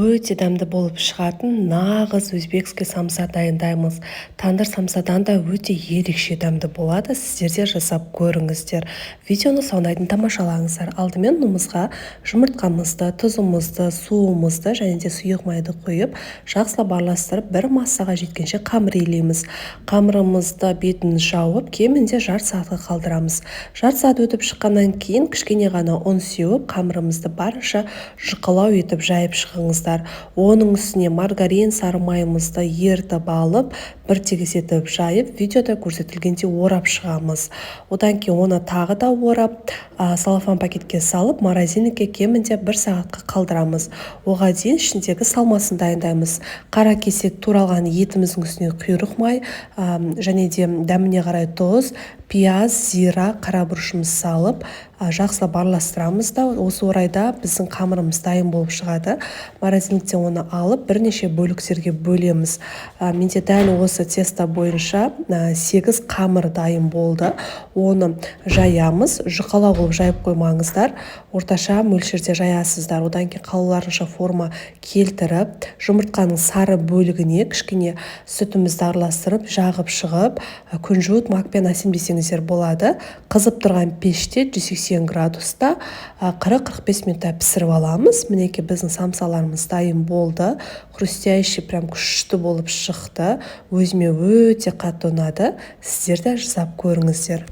өте дәмді болып шығатын нағыз өзбекский самса дайындаймыз. Тандыр самсадан да өте ерекше дәмді болады. Сіздер де жасап көріңіздер. Видеоны соңына дейін тамашалаңыздар. Алдымен ұнымызға жұмыртқамызды, тұзымызды, суымызды және де сұйық майды құйып, жақсылап араластырып, бір массаға жеткенше қамыр илейміз. Қамырымызды бетін жауып, кемінде жарты сағатқа қалдырамыз. Жарты сағат өтіп шыққаннан кейін кішкене ғана ұн сеуіп, қамырымызды барынша жұқалау етіп жайып шығыңыздар. Оның үстіне маргарин, сары майымызды ертіп алып, бір тегіс етіп жайып, видеода көрсетілгенде орап шығамыз. Одан кейін оны тағы да орап, салафан пакетке салып, морозилкаға кемінде 1 сағатқа қалдырамыз. Оған дейін ішіндегі салмасын дайындаймыз. Қара кесек туралған етіміздің үстіне құйрық май, және де дәміне қарай тұз, пияз, зира, қара бұрышымыз салып, жақсылап араластырамыз да, осы орайда біздің қамырымыз дайын болып шығады. Морозилкадан оны алып, бірнеше бөліктерге бөлеміз. Менде дәл осы тесто бойынша 8 қамыр дайын болды. Оны жаямыз, жұқалау қылып жайып қоймаңыздар, орташа мөлшерде жаясыздар. Одан кейін қалауларынша форма келтіріп, жұмыртқаның сары бөлігіне кішкене сүтімізді араластырып, жағып шығып, күнжіт макпен асем десеңіздер болады. Қызып тұрған пеште 180 градуста 40-45 минутта пісіріп аламыз. Мінеки біздің самсаларымыз дайын болды. Хрустящий, прям күшті болып шықты. Өзіме өте қатты ұнады. Сіздер де жасап көріңіздер.